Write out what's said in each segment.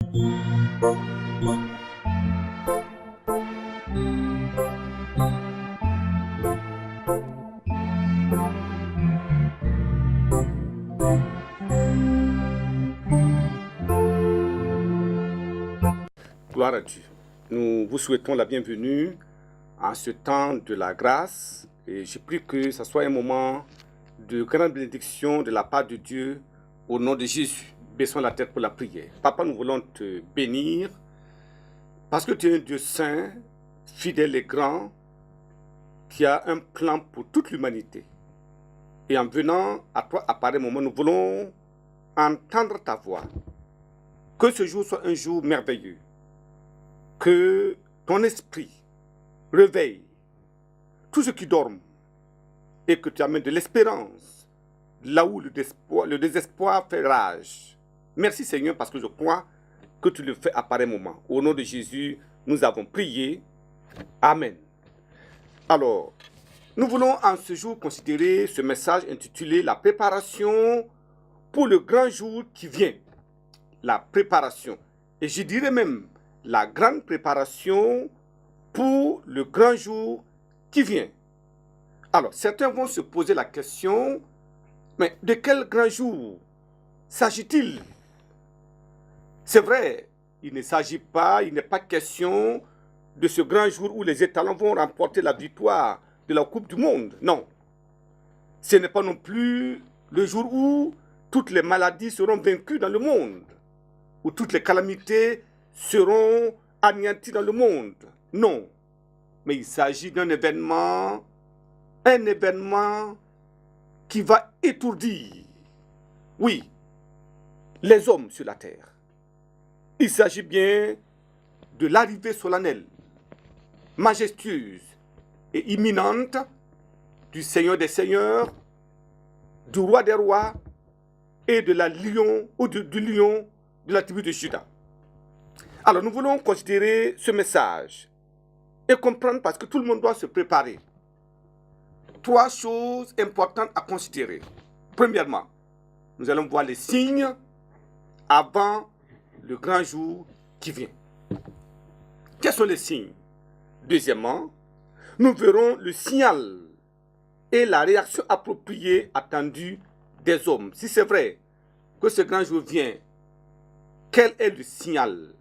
Gloire à Dieu. Nous vous souhaitons la bienvenue en ce temps de la grâce et je prie que ce soit un moment de grande bénédiction de la part de Dieu au nom de Jésus. Baissons la tête pour la prière. Papa, nous voulons te bénir parce que tu es un Dieu saint, fidèle et grand qui a un plan pour toute l'humanité. Et en venant à toi à pareil moment, nous voulons entendre ta voix. Que ce jour soit un jour merveilleux. Que ton esprit réveille tous ceux qui dorment et que tu amènes de l'espérance là où le désespoir fait rage. Merci Seigneur parce que je crois que tu le fais à pareil moment. Au nom de Jésus, nous avons prié. Amen. Alors, nous voulons en ce jour considérer ce message intitulé « La préparation pour le grand jour qui vient ». La préparation. Et je dirais même la grande préparation pour le grand jour qui vient. Alors, certains vont se poser la question, mais de quel grand jour s'agit-il? C'est vrai, il n'est pas question de ce grand jour où les étalons vont remporter la victoire de la Coupe du Monde. Non. Ce n'est pas non plus le jour où toutes les maladies seront vaincues dans le monde, où toutes les calamités seront anéantis dans le monde. Non. Mais il s'agit d'un événement, qui va étourdir, oui, les hommes sur la terre. Il s'agit bien de l'arrivée solennelle, majestueuse et imminente du Seigneur des Seigneurs, du Roi des Rois et de la lion ou du lion de la tribu de Juda. Alors, nous voulons considérer ce message et comprendre parce que tout le monde doit se préparer. 3 choses importantes à considérer. Premièrement, nous allons voir les signes avant le grand jour qui vient. Quels sont les signes? Deuxièmement, nous verrons le signal et la réaction appropriée attendue des hommes. Si c'est vrai que ce grand jour vient, quel est le signal?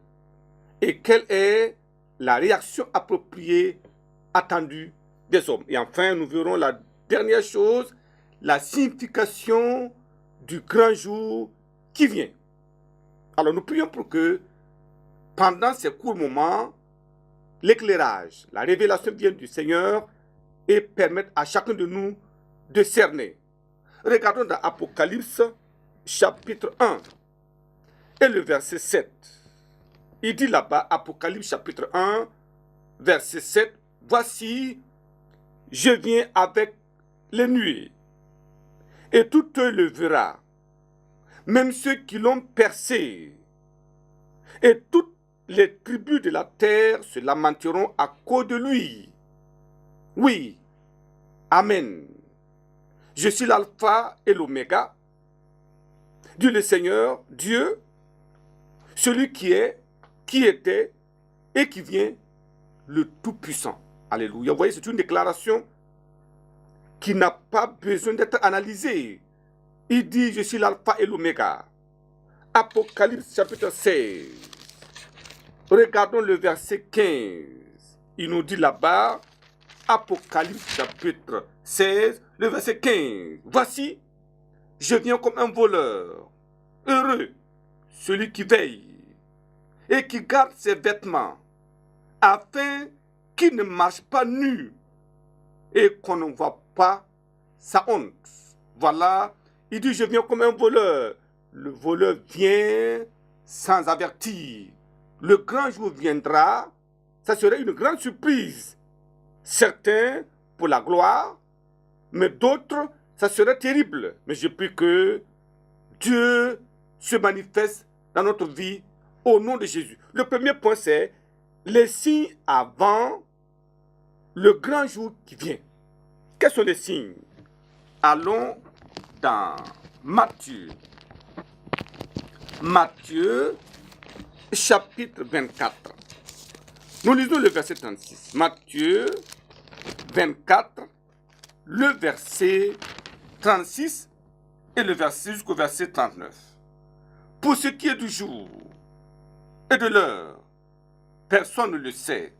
Et quelle est la réaction appropriée attendue des hommes? Et enfin, nous verrons la dernière chose, la signification du grand jour qui vient. Alors, nous prions pour que, pendant ces courts moments, l'éclairage, la révélation vienne du Seigneur et permette à chacun de nous de cerner. Regardons dans Apocalypse, chapitre 1, et le verset 7. Il dit là-bas, Apocalypse chapitre 1, verset 7, « Voici, je viens avec les nuées, et tout œil le verra, même ceux qui l'ont percé, et toutes les tribus de la terre se lamenteront à cause de lui. Oui, Amen. Je suis l'alpha et l'oméga, dit le Seigneur, Dieu, celui qui est, qui était et qui vient, le Tout-Puissant. » Alléluia. Vous voyez, c'est une déclaration qui n'a pas besoin d'être analysée. Il dit, je suis l'alpha et l'oméga. Apocalypse chapitre 16. Regardons le verset 15. Il nous dit là-bas, Apocalypse chapitre 16, le verset 15. Voici, je viens comme un voleur. Heureux celui qui veille et qui garde ses vêtements, afin qu'il ne marche pas nu et qu'on ne voit pas sa honte. Voilà, il dit, je viens comme un voleur. Le voleur vient sans avertir. Le grand jour viendra, ça serait une grande surprise. Certains pour la gloire, mais d'autres, ça serait terrible. Mais je prie que Dieu se manifeste dans notre vie au nom de Jésus. Le premier point, c'est les signes avant le grand jour qui vient. Quels sont les signes? Allons dans Matthieu. Matthieu chapitre 24. Nous lisons le verset 36. Matthieu 24, le verset 36 et le verset jusqu'au verset 39. Pour ce qui est du jour et de l'heure, personne ne le sait,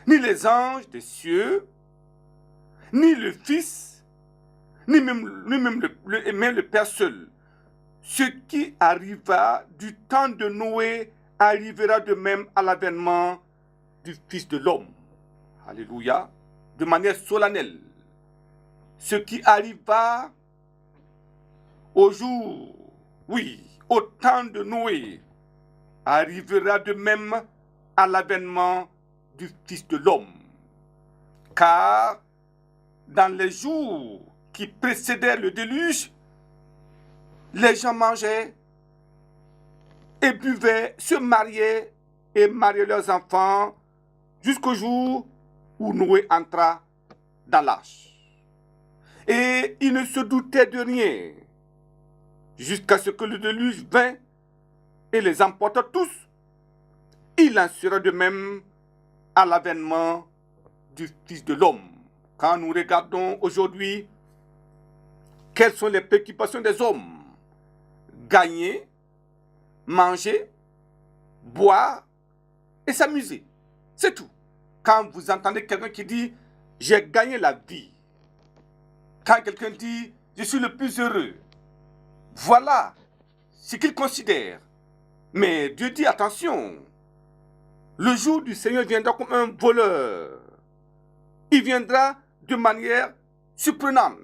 ni les anges des cieux, ni le Fils, ni même le Père seul. Ce qui arriva du temps de Noé arrivera de même à l'avènement du Fils de l'homme. Alléluia. De manière solennelle. Ce qui arriva au jour, oui, au temps de Noé, arrivera de même à l'avènement du Fils de l'homme. Car dans les jours qui précédaient le déluge, les gens mangeaient et buvaient, se mariaient et mariaient leurs enfants jusqu'au jour où Noé entra dans l'arche. Et il ne se doutait de rien jusqu'à ce que le déluge vint et les emporta tous. Il en sera de même à l'avènement du Fils de l'homme. Quand nous regardons aujourd'hui quelles sont les préoccupations des hommes, gagner, manger, boire et s'amuser. C'est tout. Quand vous entendez quelqu'un qui dit « j'ai gagné la vie », quand quelqu'un dit « je suis le plus heureux », voilà ce qu'il considère. Mais Dieu dit « attention, le jour du Seigneur viendra comme un voleur. Il viendra de manière surprenante.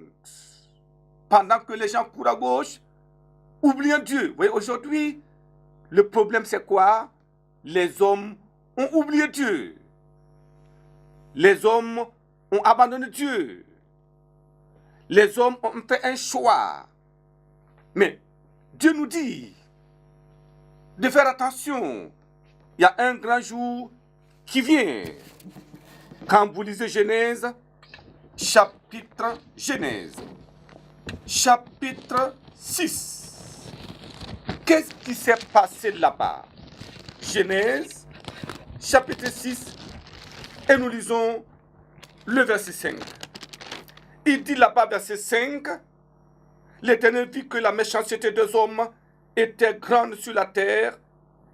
Pendant que les gens courent à gauche, oubliant Dieu. Vous voyez, aujourd'hui, le problème c'est quoi? Les hommes ont oublié Dieu. Les hommes ont abandonné Dieu. Les hommes ont fait un choix. Mais Dieu nous dit de faire attention. Il y a un grand jour qui vient. Quand vous lisez Genèse, chapitre 6. Qu'est-ce qui s'est passé là-bas? Genèse, chapitre 6, et nous lisons le verset 5. Il dit là-bas, verset 5, l'Éternel vit que la méchanceté des hommes était grande sur la terre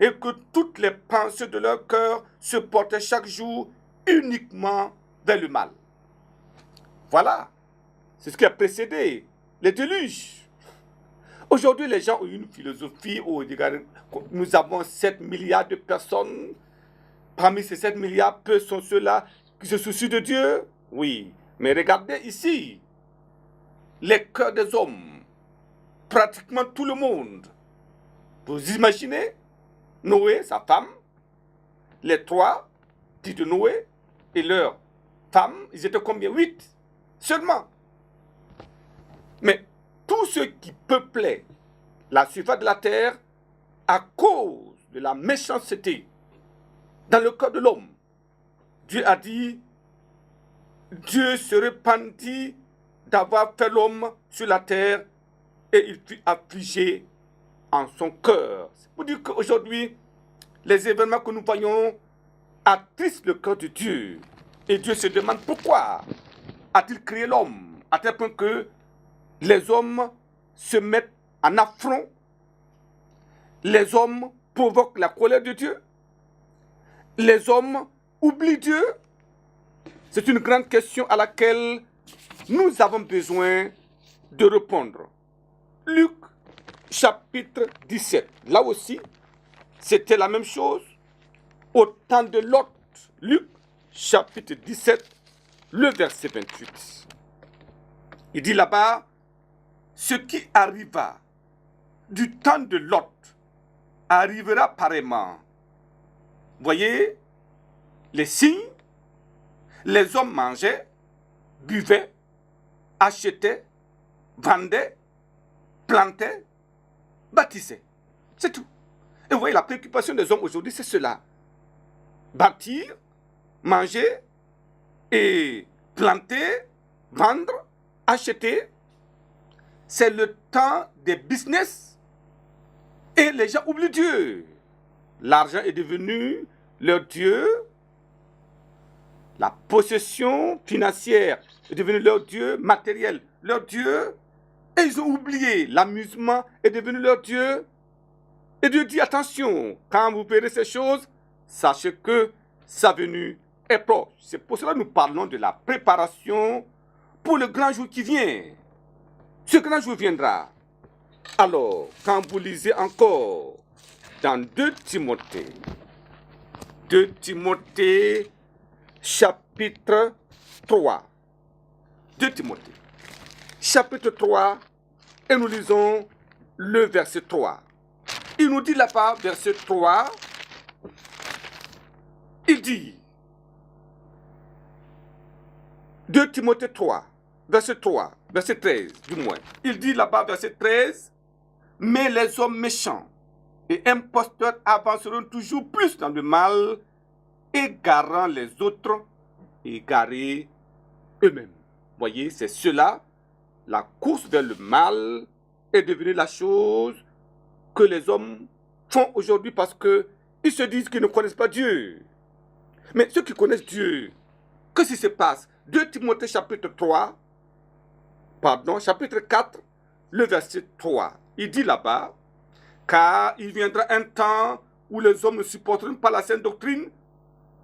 et que toutes les pensées de leur cœur se portaient chaque jour uniquement vers le mal. Voilà, c'est ce qui a précédé les déluges. Aujourd'hui, les gens ont une philosophie où nous avons 7 milliards de personnes. Parmi ces 7 milliards, peu sont ceux-là qui se soucient de Dieu. Oui, mais regardez ici, les cœurs des hommes, pratiquement tout le monde. Vous imaginez Noé, sa femme, les 3 fils de Noé et leurs femmes, ils étaient combien? 8 seulement. Mais tous ceux qui peuplaient la surface de la terre à cause de la méchanceté dans le cœur de l'homme, Dieu a dit, Dieu se répandit d'avoir fait l'homme sur la terre et il fut affligé en son cœur. C'est pour dire qu'aujourd'hui, les événements que nous voyons attristent le cœur de Dieu. Et Dieu se demande pourquoi a-t-il créé l'homme, à tel point que les hommes se mettent en affront, les hommes provoquent la colère de Dieu, les hommes oublient Dieu. C'est une grande question à laquelle nous avons besoin de répondre. Luc chapitre 17. Là aussi, c'était la même chose au temps de Lot. Luc chapitre 17, le verset 28. Il dit là-bas, ce qui arriva du temps de Lot arrivera pareillement. Voyez les signes, les hommes mangeaient, buvaient, achetaient, vendaient, plantaient, bâtissaient. C'est tout. Et vous voyez, la préoccupation des hommes aujourd'hui, c'est cela. Bâtir, manger et planter, vendre, acheter. C'est le temps des business. Et les gens oublient Dieu. L'argent est devenu leur Dieu. La possession financière est devenue leur Dieu, matériel, leur Dieu. Et ils ont oublié. L'amusement est devenu leur Dieu. Et Dieu dit, attention, quand vous verrez ces choses, sachez que sa venue est proche. C'est pour cela que nous parlons de la préparation pour le grand jour qui vient. Ce grand jour viendra. Alors, quand vous lisez encore dans 2 Timothée, chapitre 3, 2 Timothée, chapitre 3, et nous lisons le verset 3. Il nous dit là-bas, verset 3, il dit, 2 Timothée 3, verset 3, verset 13 du moins. Il dit là-bas, verset 13, mais les hommes méchants et imposteurs avanceront toujours plus dans le mal, égarant les autres, égarés eux-mêmes. Voyez, c'est cela, la course vers le mal est devenue la chose que les hommes font aujourd'hui parce qu'ils se disent qu'ils ne connaissent pas Dieu. Mais ceux qui connaissent Dieu, qu'est-ce qui se passe? 2 Timothée chapitre 4, le verset 3. Il dit là-bas, car il viendra un temps où les hommes ne supporteront pas la saine doctrine,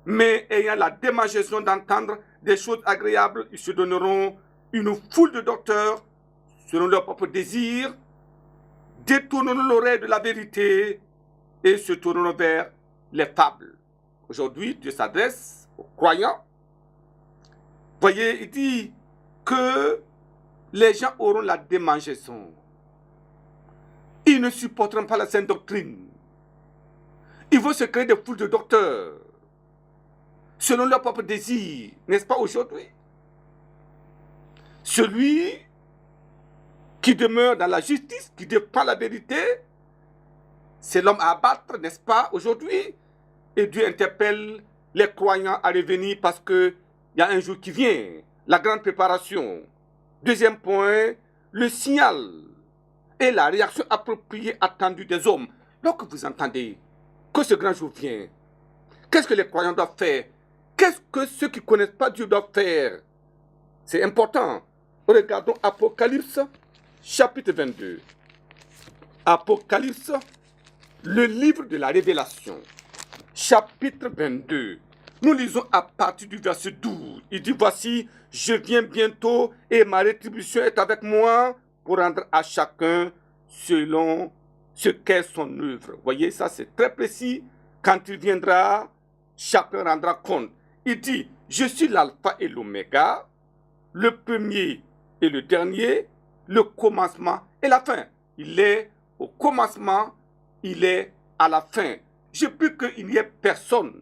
mais ayant la démangeaison d'entendre des choses agréables, ils se donneront une foule de docteurs selon leur propre désir, détourneront l'oreille de la vérité et se tourneront vers les fables. Aujourd'hui, Dieu s'adresse aux croyants. Voyez, il dit que les gens auront la démangeaison. Ils ne supporteront pas la saine doctrine. Ils vont se créer des foules de docteurs selon leur propre désir, n'est-ce pas aujourd'hui? Celui qui demeure dans la justice, qui défend la vérité, c'est l'homme à abattre, n'est-ce pas, aujourd'hui? Et Dieu interpelle les croyants à revenir parce qu'il y a un jour qui vient, la grande préparation. Deuxième point, le signal et la réaction appropriée attendue des hommes. Lorsque vous entendez que ce grand jour vient, qu'est-ce que les croyants doivent faire? Qu'est-ce que ceux qui ne connaissent pas Dieu doivent faire? C'est important. Regardons Apocalypse, chapitre 22. Apocalypse, le livre de la révélation, chapitre 22. Nous lisons à partir du verset 12. Il dit, voici, je viens bientôt et ma rétribution est avec moi pour rendre à chacun selon ce qu'est son œuvre. Voyez, ça c'est très précis. Quand il viendra, chacun rendra compte. Il dit, je suis l'alpha et l'oméga, le premier et le dernier, le commencement et la fin. Il est au commencement, il est à la fin. Je prie qu'il n'y ait personne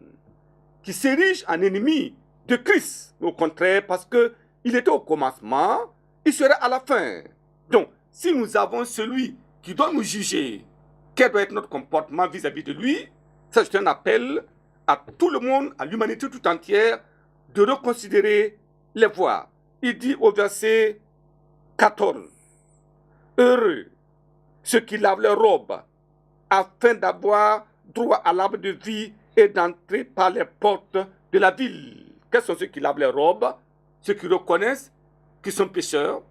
qui s'érige en ennemi de Christ. Au contraire, parce qu'il était au commencement, il sera à la fin. Donc, si nous avons celui qui doit nous juger, quel doit être notre comportement vis-à-vis de lui, ça c'est un appel à tout le monde, à l'humanité tout entière, de reconsidérer les voies. Il dit au verset 14, heureux ceux qui lavent leurs robes, afin d'avoir droit à l'arbre de vie et d'entrer par les portes de la ville. Quels sont ceux qui lavent leurs robes? Ceux qui reconnaissent qu'ils sont pécheurs,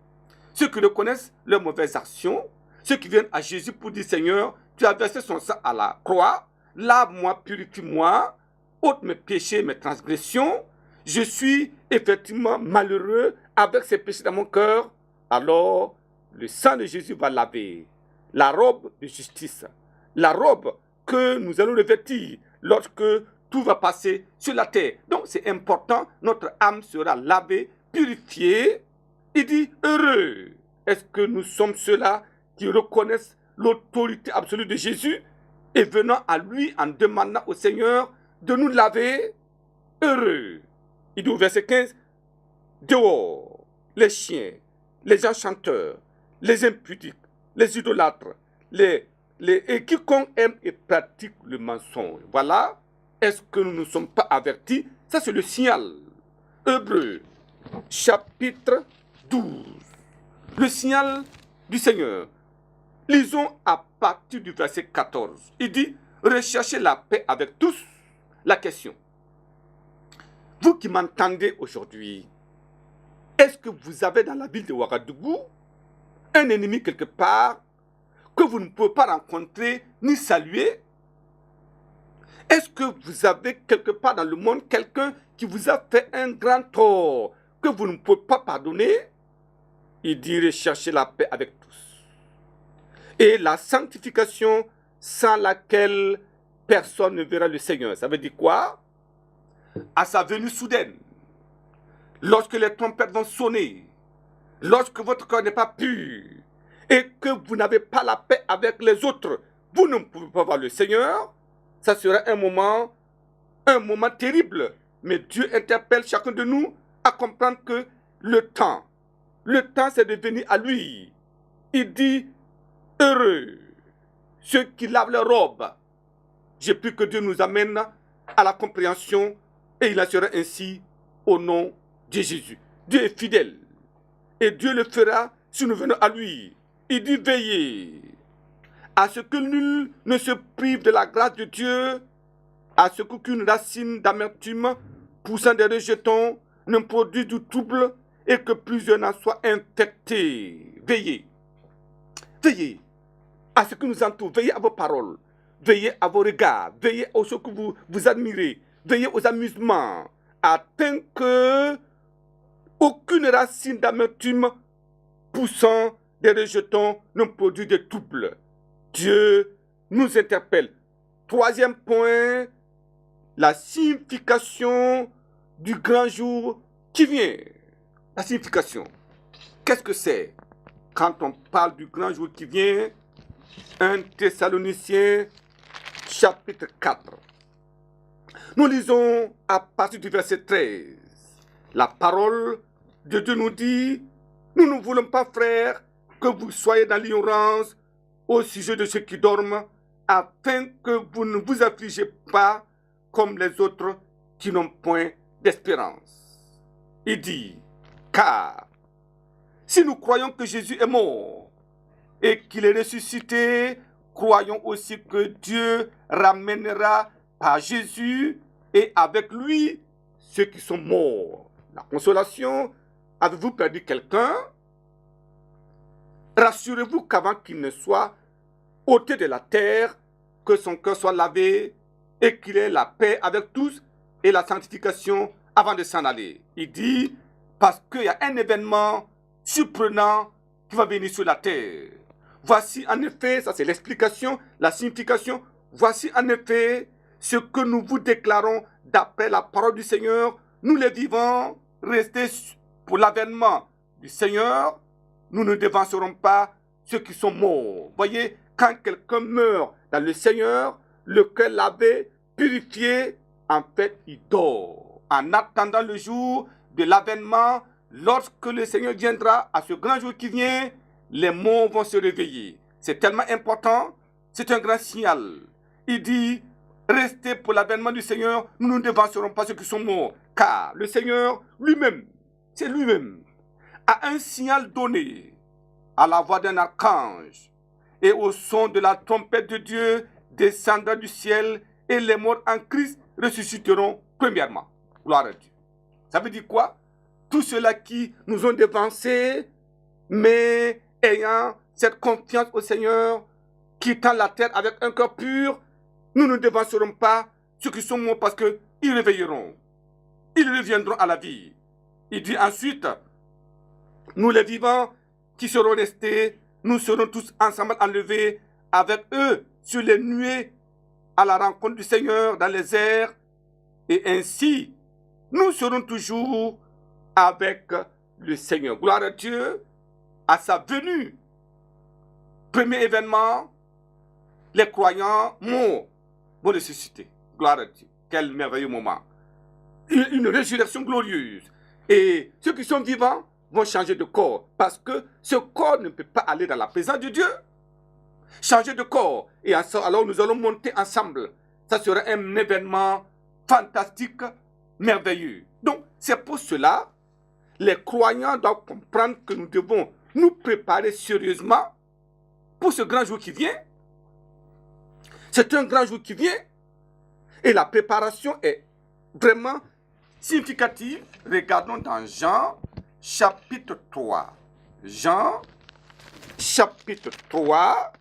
ceux qui reconnaissent leurs mauvaises actions, ceux qui viennent à Jésus pour dire, Seigneur, tu as versé son sang à la croix, lave-moi, purifie-moi, ôte mes péchés, mes transgressions. Je suis effectivement malheureux avec ces péchés dans mon cœur. Alors, le sang de Jésus va laver la robe de justice, la robe que nous allons revêtir lorsque tout va passer sur la terre. Donc, c'est important, notre âme sera lavée, purifiée. Il dit, heureux. Est-ce que nous sommes ceux-là qui reconnaissent l'autorité absolue de Jésus et venant à lui en demandant au Seigneur de nous laver? Heureux. Il dit au verset 15, dehors, les chiens, les enchanteurs, les impudiques, les idolâtres, et quiconque aime et pratique le mensonge. Voilà. Est-ce que nous ne sommes pas avertis? Ça, c'est le signal. Hébreux, chapitre 12. Le signal du Seigneur. Lisons à partir du verset 14. Il dit, rechercher la paix avec tous. La question, vous qui m'entendez aujourd'hui, est-ce que vous avez dans la ville de Ouagadougou un ennemi quelque part que vous ne pouvez pas rencontrer ni saluer? Est-ce que vous avez quelque part dans le monde quelqu'un qui vous a fait un grand tort que vous ne pouvez pas pardonner? Il dit rechercher la paix avec tous. Et la sanctification sans laquelle personne ne verra le Seigneur. Ça veut dire quoi? À sa venue soudaine, lorsque les trompettes vont sonner, lorsque votre cœur n'est pas pur et que vous n'avez pas la paix avec les autres, vous ne pouvez pas voir le Seigneur. Ça sera un moment terrible. Mais Dieu interpelle chacun de nous à comprendre que le temps c'est de venir à lui. Il dit, heureux ceux qui lavent leurs robes. J'ai pris que Dieu nous amène à la compréhension et il en sera ainsi au nom de Jésus. Dieu est fidèle et Dieu le fera si nous venons à lui. Il dit, veillez à ce que nul ne se prive de la grâce de Dieu, à ce qu'aucune racine d'amertume poussant des rejetons ne produise du trouble et que plusieurs n'en soient infectés. Veillez. Veillez à ce que nous entoure. Veillez à vos paroles. Veillez à vos regards. Veillez à ce que vous admirez. Veillez aux amusements. Afin que aucune racine d'amertume poussant des rejetons ne produise de trouble. Dieu nous interpelle. Troisième point, la signification du grand jour qui vient. La signification. Qu'est-ce que c'est? Quand on parle du grand jour qui vient, 1 Thessaloniciens, chapitre 4. Nous lisons à partir du verset 13. La parole de Dieu nous dit, nous ne voulons pas, frères, que vous soyez dans l'ignorance au sujet de ceux qui dorment, afin que vous ne vous affligez pas comme les autres qui n'ont point d'espérance. Il dit, car si nous croyons que Jésus est mort et qu'il est ressuscité, croyons aussi que Dieu ramènera par Jésus et avec lui ceux qui sont morts. La consolation, avez-vous perdu quelqu'un? Rassurez-vous qu'avant qu'il ne soit ôté de la terre, que son cœur soit lavé et qu'il ait la paix avec tous et la sanctification avant de s'en aller. Il dit, parce qu'il y a un événement surprenant qui va venir sur la terre. Voici en effet, ça c'est l'explication, la signification, voici en effet ce que nous vous déclarons d'après la parole du Seigneur. Nous les vivants, restés pour l'avènement du Seigneur, nous ne devancerons pas ceux qui sont morts. Voyez, quand quelqu'un meurt dans le Seigneur, le cœur lavé, purifié, en fait, il dort. En attendant le jour de l'avènement, lorsque le Seigneur viendra à ce grand jour qui vient, les morts vont se réveiller. C'est tellement important, c'est un grand signal. Il dit, restez pour l'avènement du Seigneur, nous ne devancerons pas ceux qui sont morts. Car le Seigneur lui-même, c'est lui-même, a un signal donné à la voix d'un archange et au son de la trompette de Dieu descendra du ciel et les morts en Christ ressusciteront premièrement. Gloire à Dieu. Ça veut dire quoi? Tous ceux-là qui nous ont devancés, mais ayant cette confiance au Seigneur, quittant la terre avec un cœur pur, nous ne devancerons pas ceux qui sont morts parce qu'ils réveilleront. Ils reviendront à la vie. Il dit ensuite, nous les vivants qui seront restés, nous serons tous ensemble enlevés avec eux sur les nuées à la rencontre du Seigneur dans les airs. Et ainsi, nous serons toujours avec le Seigneur. Gloire à Dieu, à sa venue. Premier événement, les croyants morts vont ressusciter. Gloire à Dieu. Quel merveilleux moment. Une résurrection glorieuse. Et ceux qui sont vivants vont changer de corps parce que ce corps ne peut pas aller dans la présence de Dieu. Changer de corps. Et alors nous allons monter ensemble. Ça sera un événement fantastique, merveilleux. Donc c'est pour cela, les croyants doivent comprendre que nous devons nous préparer sérieusement pour ce grand jour qui vient. C'est un grand jour qui vient. Et la préparation est vraiment significative. Regardons dans Jean chapitre 3. Jean chapitre 3.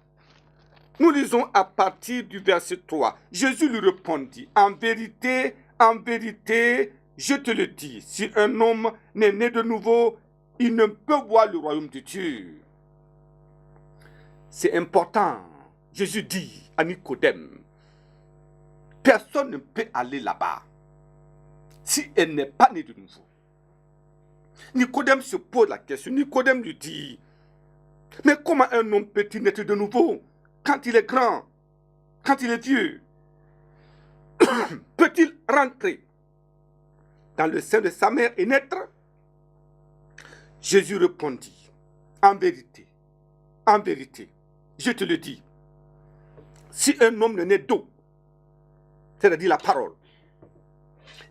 Nous lisons à partir du verset 3. Jésus lui répondit, en vérité, je te le dis, si un homme n'est né de nouveau, il ne peut voir le royaume de Dieu. C'est important. Jésus dit à Nicodème, personne ne peut aller là-bas si elle n'est pas née de nouveau. Nicodème se pose la question. Nicodème lui dit, mais comment un homme peut-il naître de nouveau quand il est grand, quand il est vieux? Peut-il rentrer dans le sein de sa mère et naître? Jésus répondit, en vérité, je te le dis, si un homme ne naît d'eau, c'est-à-dire la parole,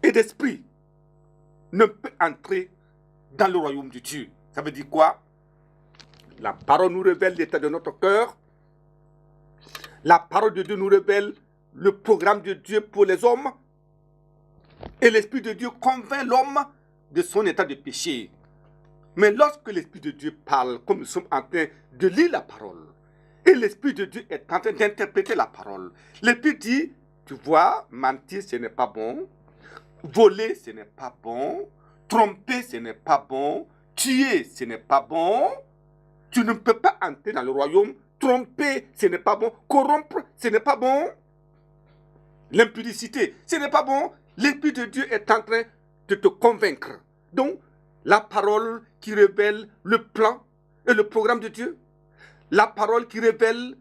et d'esprit, ne peut entrer dans le royaume de Dieu. Ça veut dire quoi? La parole nous révèle l'état de notre cœur. La parole de Dieu nous révèle le programme de Dieu pour les hommes. Et l'Esprit de Dieu convainc l'homme de son état de péché. Mais lorsque l'Esprit de Dieu parle, comme nous sommes en train de lire la parole, et l'Esprit de Dieu est en train d'interpréter la parole, l'Esprit dit, tu vois, mentir, ce n'est pas bon. Voler, ce n'est pas bon. Tromper, ce n'est pas bon. Tuer, ce n'est pas bon. Tu ne peux pas entrer dans le royaume. Tromper, ce n'est pas bon. Corrompre, ce n'est pas bon. L'impudicité, ce n'est pas bon. L'Esprit de Dieu est en train de te convaincre. Donc, la parole qui révèle le plan et le programme de Dieu, la parole qui révèle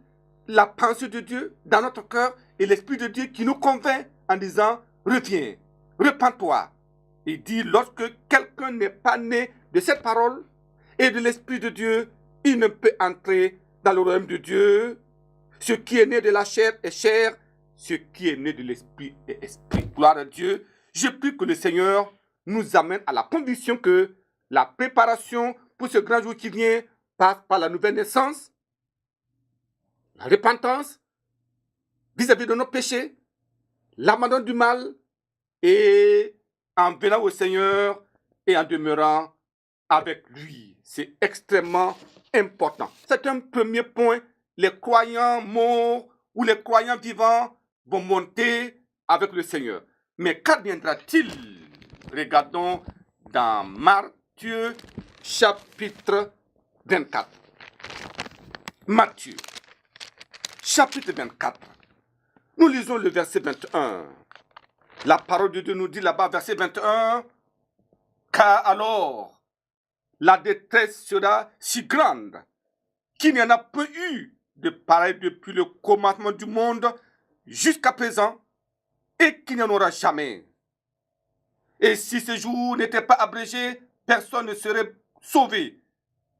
la pensée de Dieu dans notre cœur et l'Esprit de Dieu qui nous convainc en disant, reviens, repens-toi. Il dit, lorsque quelqu'un n'est pas né de cette parole et de l'Esprit de Dieu, il ne peut entrer dans le royaume de Dieu. Ce qui est né de la chair est chair, ce qui est né de l'Esprit est esprit. Gloire à Dieu. Je prie que le Seigneur nous amène à la conviction que la préparation pour ce grand jour qui vient passe par la nouvelle naissance, la repentance vis-à-vis de nos péchés, l'abandon du mal et en venant au Seigneur et en demeurant avec lui. C'est extrêmement important. C'est un premier point. Les croyants morts ou les croyants vivants vont monter avec le Seigneur. Mais qu'adviendra-t-il? Regardons dans Matthieu chapitre 24. Matthieu chapitre 24. Nous lisons le verset 21. La parole de Dieu nous dit là-bas, verset 21, car alors la détresse sera si grande qu'il n'y en a peu eu de pareil depuis le commencement du monde jusqu'à présent et qu'il n'y en aura jamais. Et si ce jour n'était pas abrégé, personne ne serait sauvé.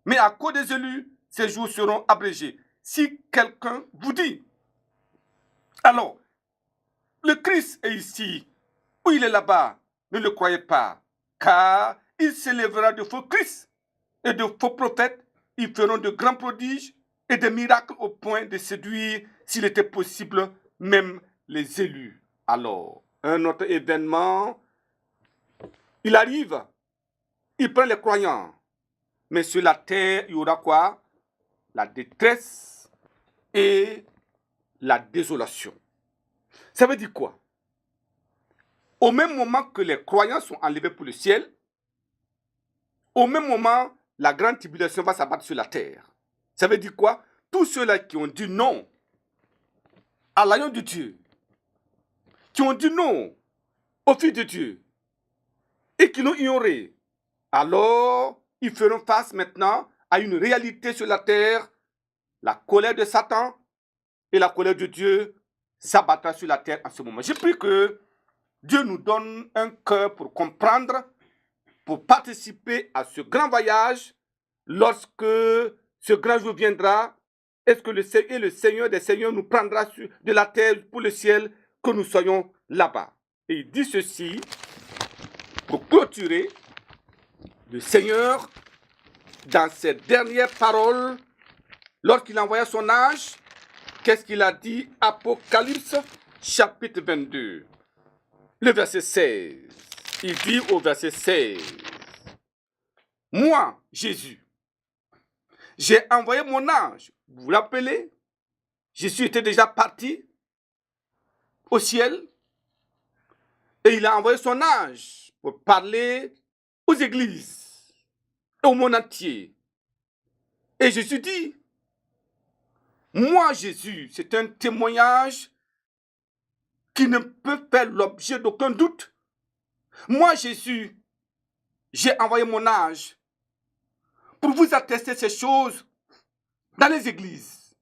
Mais à cause des élus, ces jours seront abrégés. Si quelqu'un vous dit, alors, le Christ est ici, ou il est là-bas, ne le croyez pas, car il s'élèvera de faux Christ et de faux prophètes. Ils feront de grands prodiges et des miracles au point de séduire, s'il était possible, même les élus. Alors, un autre événement, il arrive, il prend les croyants, mais sur la terre, il y aura quoi? La détresse et la désolation. Ça veut dire quoi? Au même moment que les croyants sont enlevés pour le ciel, au même moment, la grande tribulation va s'abattre sur la terre. Ça veut dire quoi? Tous ceux-là qui ont dit non à l'agneau de Dieu, qui ont dit non au Fils de Dieu et qui l'ont ignoré, alors ils feront face maintenant à une réalité sur la terre. La colère de Satan et la colère de Dieu s'abattra sur la terre en ce moment. Je prie que Dieu nous donne un cœur pour comprendre, pour participer à ce grand voyage. Lorsque ce grand jour viendra, est-ce que le Seigneur des Seigneurs nous prendra de la terre pour le ciel, que nous soyons là-bas? Et il dit ceci, pour clôturer, le Seigneur, dans ses dernières paroles, lorsqu'il envoya son ange qu'est-ce qu'il a dit? Apocalypse chapitre 22, le verset 16. Il dit au verset 16, « Moi, Jésus, j'ai envoyé mon ange. » Vous vous rappelez? Jésus était déjà parti au ciel et il a envoyé son ange pour parler aux églises et au monde entier. Et Jésus dit, moi Jésus, c'est un témoignage qui ne peut faire l'objet d'aucun doute. Moi Jésus, j'ai envoyé mon ange pour vous attester ces choses dans les églises.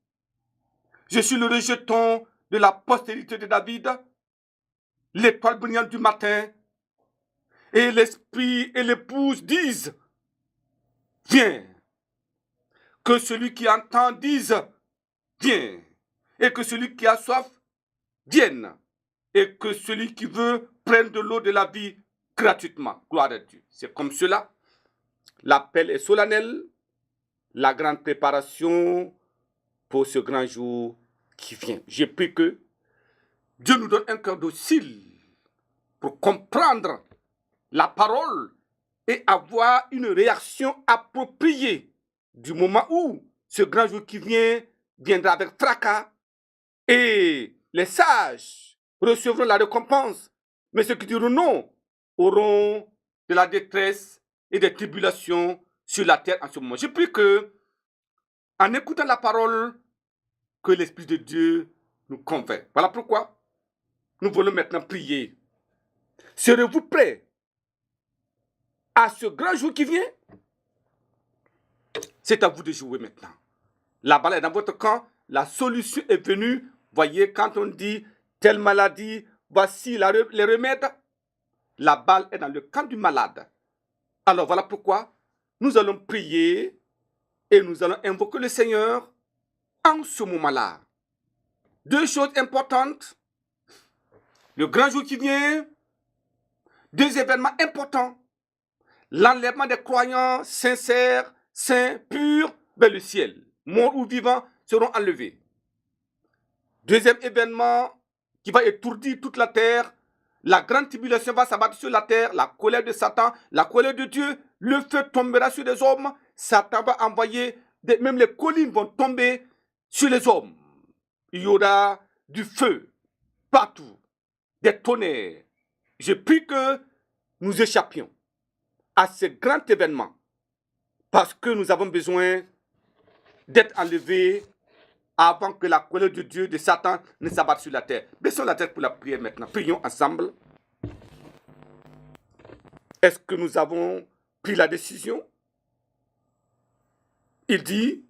Je suis le rejeton de la postérité de David, l'étoile brillante du matin, et l'esprit et l'épouse disent, viens. Que celui qui entend dise, viens. Et que celui qui a soif, vienne. Et que celui qui veut prenne de l'eau de la vie gratuitement. Gloire à Dieu. C'est comme cela. L'appel est solennel. La grande préparation pour ce grand jour qui vient. Je prie que Dieu nous donne un cœur docile pour comprendre la parole et avoir une réaction appropriée du moment où ce grand jour qui vient viendra avec fracas et les sages recevront la récompense, mais ceux qui diront non auront de la détresse et des tribulations sur la terre en ce moment. Je prie que, en écoutant la parole, que l'Esprit de Dieu nous convainc. Voilà pourquoi nous voulons maintenant prier. Serez-vous prêts à ce grand jour qui vient? C'est à vous de jouer maintenant. La balle est dans votre camp. La solution est venue. Voyez, quand on dit telle maladie, voici les remèdes. La balle est dans le camp du malade. Alors voilà pourquoi nous allons prier et nous allons invoquer le Seigneur en ce moment-là. Deux choses importantes. Le grand jour qui vient. Deux événements importants. L'enlèvement des croyants sincères, saints, purs, vers le ciel. Morts ou vivants seront enlevés. Deuxième événement qui va étourdir toute la terre. La grande tribulation va s'abattre sur la terre. La colère de Satan, la colère de Dieu. Le feu tombera sur les hommes. Satan va envoyer, même les collines vont tomber sur les hommes. Il y aura du feu partout, des tonnerres. Je prie que nous échappions à ce grand événement parce que nous avons besoin d'être enlevés avant que la colère de Dieu, de Satan, ne s'abatte sur la terre. Baissons la tête pour la prière maintenant. Prions ensemble. Est-ce que nous avons pris la décision? Il dit,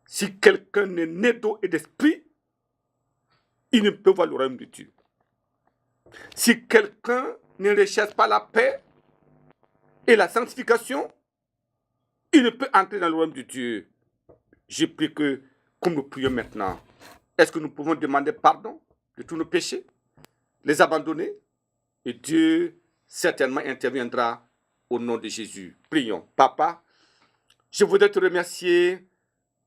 si quelqu'un n'est né d'eau et d'esprit, il ne peut voir le royaume de Dieu. Si quelqu'un ne recherche pas la paix et la sanctification, il ne peut entrer dans le royaume de Dieu. Je prie que, comme nous prions maintenant, est-ce que nous pouvons demander pardon de tous nos péchés, les abandonner, et Dieu certainement interviendra au nom de Jésus. Prions. Papa, je voudrais te remercier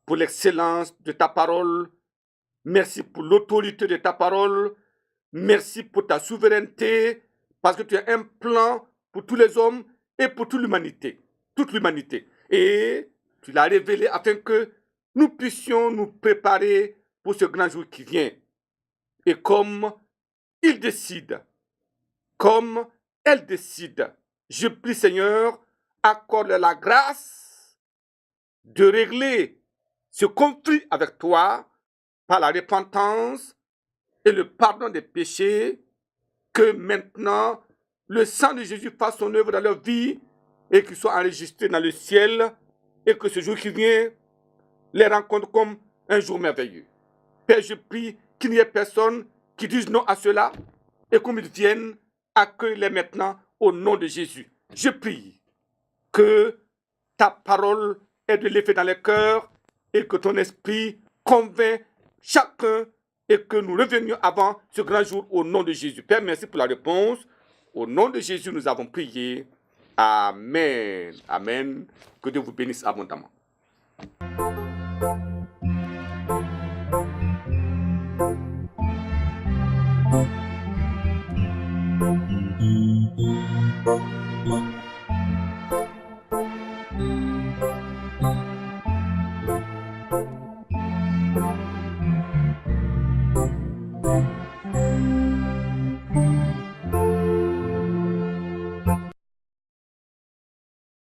pour l'excellence de ta parole. Merci pour l'autorité de ta parole. Merci pour ta souveraineté, parce que tu as un plan pour tous les hommes et pour toute l'humanité. Et tu l'as révélé afin que nous puissions nous préparer pour ce grand jour qui vient. Et comme il décide, comme elle décide, je prie Seigneur, accorde la grâce de régler ce conflit avec toi par la repentance et le pardon des péchés, que maintenant le sang de Jésus fasse son œuvre dans leur vie et qu'ils soient enregistrés dans le ciel et que ce jour qui vient les rencontre comme un jour merveilleux. Père, je prie qu'il n'y ait personne qui dise non à cela et comme ils viennent, accueille-les maintenant au nom de Jésus. Je prie que ta parole ait de l'effet dans les cœurs et que ton esprit convainc chacun et que nous revenions avant ce grand jour au nom de Jésus. Père, merci pour la réponse. Au nom de Jésus, nous avons prié. Amen. Amen. Que Dieu vous bénisse abondamment.